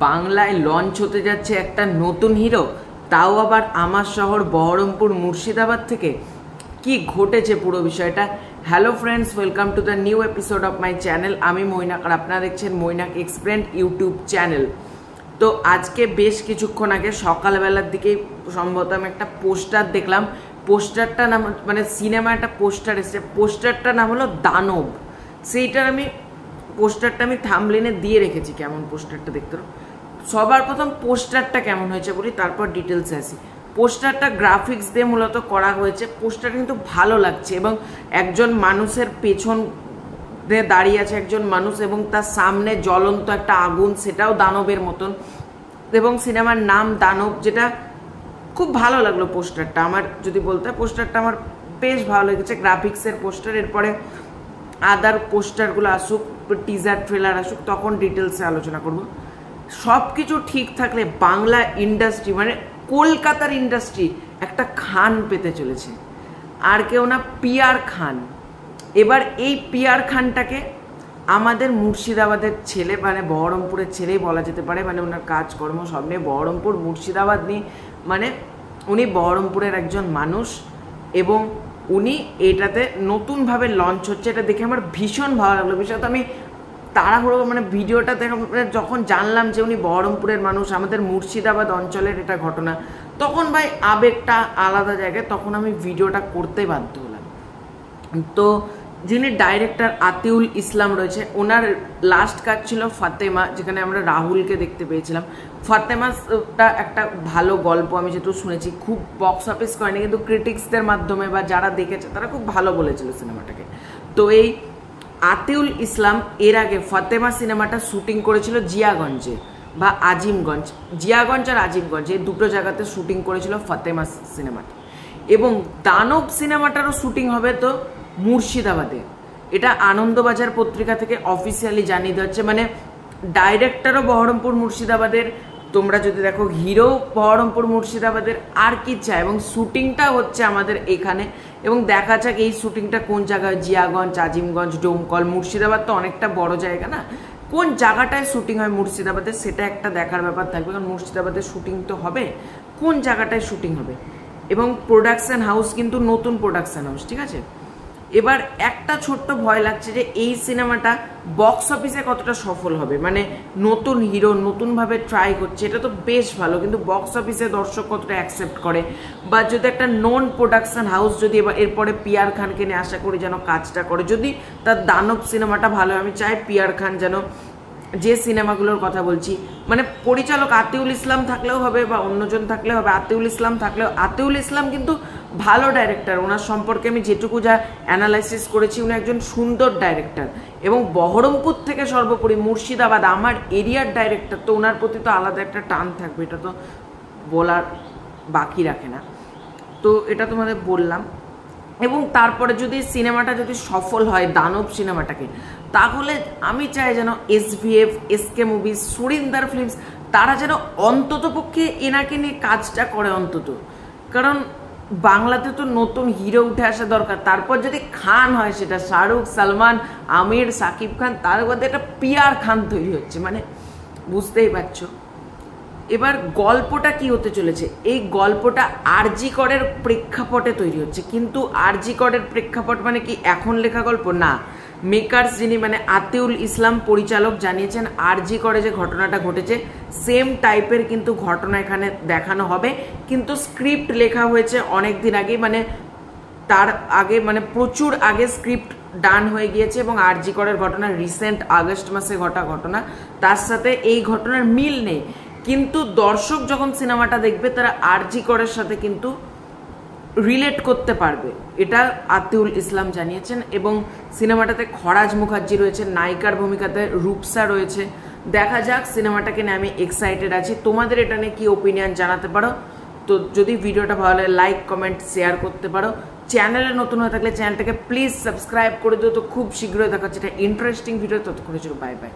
বাংলায় লঞ্চ হতে যাচ্ছে একটা নতুন হিরো, তাও আবার আমার শহর বহরমপুর মুর্শিদাবাদ থেকে। কি ঘটেছে পুরো বিষয়টা। Hello friends, welcome to the new episode of my channel. আমি মৈনাক আর আপনারা দেখছেন মৈনাক এক্সপ্লেন ইউটিউব চ্যানেল। তো আজকে বেশ কিছুক্ষণ আগে সকালবেলার দিকেই সম্ভবত আমি একটা পোস্টার দেখলাম। পোস্টারটা নাম মানে সিনেমা একটা পোস্টার এসেছে, পোস্টারটার নাম হলো দানব। সেইটার পোস্টারটা আমি থাম্বনেইলে দিয়ে রেখেছি। কেমন পোস্টারটা দেখতে হবে, সবার প্রথম পোস্টারটা কেমন হয়েছে বলি, তারপর ডিটেলসে আসি। পোস্টারটা গ্রাফিক্স দিয়ে মূলত করা হয়েছে। পোস্টারটা কিন্তু ভালো লাগছে এবং একজন মানুষের পেছন দাঁড়িয়ে আছে একজন মানুষ এবং তার সামনে জ্বলন্ত একটা আগুন, সেটাও দানবের মতন, এবং সিনেমার নাম দানব, যেটা খুব ভালো লাগলো পোস্টারটা। আমার যদি বলতে হয় পোস্টারটা আমার বেশ ভালো লেগেছে, গ্রাফিক্সের পোস্টার। এরপরে আদার পোস্টারগুলো আসুক, টিজার ট্রেলার আসুক, তখন ডিটেলসে আলোচনা করব। সব কিছু ঠিক থাকলে বাংলা ইন্ডাস্ট্রি মানে কলকাতার ইন্ডাস্ট্রি একটা খান পেতে চলেছে, আর কেউ না, পিয়ার খান। এবার এই পিয়ার খানটাকে আমাদের মুর্শিদাবাদের ছেলে, মানে বহরমপুরের ছেলেই বলা যেতে পারে। মানে ওনার কাজকর্ম সব নিয়ে বহরমপুর মুর্শিদাবাদ নিয়ে, মানে উনি বহরমপুরের একজন মানুষ এবং উনি এটাতে নতুনভাবে লঞ্চ হচ্ছে। এটা দেখে আমার ভীষণ ভালো লাগলো। বিশেষত আমি তাড়াহুড়ো মানে ভিডিওটা দেখে যখন জানলাম যে উনি বহরমপুরের মানুষ, আমাদের মুর্শিদাবাদ অঞ্চলের এটা ঘটনা, তখন ভাই আবেগটা আলাদা জায়গায়, তখন আমি ভিডিওটা করতে বাধ্য হলাম। তো যিনি ডাইরেক্টর আতিউল ইসলাম রয়েছে, ওনার লাস্ট কাজ ছিল ফাতেমা, যেখানে আমরা রাহুলকে দেখতে পেয়েছিলাম। ফাতেমাটা একটা ভালো গল্প, আমি যেহেতু শুনেছি, খুব বক্স অফিস করেনি, কিন্তু ক্রিটিক্সদের মাধ্যমে বা যারা দেখেছে তারা খুব ভালো বলেছিল সিনেমাটাকে। তো এই আতিউল ইসলাম এর আগে ফাতেমা সিনেমাটা শুটিং করেছিল জিয়াগঞ্জে বা আজিমগঞ্জ, জিয়াগঞ্জ আর আজিমগঞ্জ এই দুটো জায়গাতে শুটিং করেছিল ফাতেমা সিনেমাটা। এবং দানব সিনেমাটারও শুটিং হবে তো মুর্শিদাবাদে। এটা আনন্দবাজার পত্রিকা থেকে অফিসিয়ালি জানিয়ে দেওয়া হচ্ছে। মানে ডাইরেক্টরও বহরমপুর মুর্শিদাবাদের, তোমরা যদি দেখো হিরো বহরমপুর মুর্শিদাবাদের, আর কি চায়। এবং শুটিংটা হচ্ছে আমাদের এখানে, এবং দেখা যাক এই শুটিংটা কোন জায়গায়, জিয়াগঞ্জ, আজিমগঞ্জ, ডোমকল। মুর্শিদাবাদ তো অনেকটা বড় জায়গা না, কোন জায়গাটায় শুটিং হয় মুর্শিদাবাদের সেটা একটা দেখার ব্যাপার থাকবে। কারণ মুর্শিদাবাদের শুটিং তো হবে, কোন জায়গাটায় শুটিং হবে। এবং প্রোডাকশন হাউস কিন্তু নতুন প্রোডাকশন হাউস, ঠিক আছে। এবার একটা ছোট্ট ভয় লাগছে যে এই সিনেমাটা বক্স অফিসে কতটা সফল হবে। মানে নতুন হিরো নতুনভাবে ট্রাই করছে, এটা তো বেশ ভালো, কিন্তু বক্স অফিসে দর্শক কতটা অ্যাকসেপ্ট করে। বা যদি একটা নন প্রোডাকশন হাউস যদি এবার এরপরে পিয়ার খানকে নিয়ে আশা করি যেন কাজটা করে, যদি তার দানব সিনেমাটা ভালো, আমি চাই পিয়ার খান যেন, যে সিনেমাগুলোর কথা বলছি, মানে পরিচালক আতিউল ইসলাম থাকলেও হবে বা অন্যজন থাকলেও হবে, আতিউল ইসলাম থাকলেও, আতিউল ইসলাম কিন্তু ভালো ডাইরেক্টর। ওনার সম্পর্কে আমি যেটুকু যা অ্যানালাইসিস করেছি, উনি একজন সুন্দর ডাইরেক্টর এবং বহরমপুর থেকে সর্বোপরি মুর্শিদাবাদ আমার এরিয়ার ডাইরেক্টর, তো ওনার প্রতি তো আলাদা একটা টান থাকবে, এটা তো বলার বাকি রাখে না। তো এটা তোমাদের বললাম। এবং তারপরে যদি সিনেমাটা যদি সফল হয় দানব সিনেমাটাকে, তাহলে আমি চাই যেন SVF, SK movies, Surinder films, তারা যেন অন্তত পক্ষে এনাকে নিয়ে কাজটা করে অন্তত। কারণ বাংলাতে তো নতুন হিরো উঠে আসা দরকার। তারপর যদি খান হয়, সেটা শাহরুখ, সালমান, আমির, সাকিব খান, তার মধ্যে একটা পিয়ার খান তৈরি হচ্ছে, মানে বুঝতেই পারছো। এবার গল্পটা কি হতে চলেছে, এই গল্পটা আরজি করের প্রেক্ষাপটে তৈরি হচ্ছে। কিন্তু আরজি করের প্রেক্ষাপট মানে কি এখন লেখা গল্প না, মেকার্স যিনি মানে আতিউল ইসলাম পরিচালক জানিয়েছেন আরজি করে যে ঘটনাটা ঘটেছে সেম টাইপের কিন্তু ঘটনা এখানে দেখানো হবে। কিন্তু স্ক্রিপ্ট লেখা হয়েছে অনেক দিন আগে, মানে তার আগে, মানে প্রচুর আগে স্ক্রিপ্ট ডান হয়ে গিয়েছে। এবং আরজি করের ঘটনা রিসেন্ট আগস্ট মাসে ঘটা ঘটনা, তার সাথে এই ঘটনার মিল নেই। কিন্তু দর্শক যখন সিনেমাটা দেখবে তারা আরজি করের সাথে কিন্তু রিলেট করতে পারবে, এটা আতিউল ইসলাম জানিয়েছেন। এবং সিনেমাটাতে খরাজ মুখার্জি রয়েছে, নায়িকার ভূমিকাতে রূপসা রয়েছে। দেখা যাক, সিনেমাটাকে নিয়ে আমি এক্সাইটেড আছি। তোমাদের এটা নিয়ে কি ওপিনিয়ন জানাতে পারো। তো যদি ভিডিওটা ভালো লাগে লাইক, কমেন্ট, শেয়ার করতে পারো। চ্যানেলে নতুন হয়ে থাকলে চ্যানেলটাকে প্লিজ সাবস্ক্রাইব করে দিও। তো খুব শীঘ্রই দেখা হচ্ছে একটা ইন্টারেস্টিং ভিডিও, ততক্ষণের জন্য বাই বাই।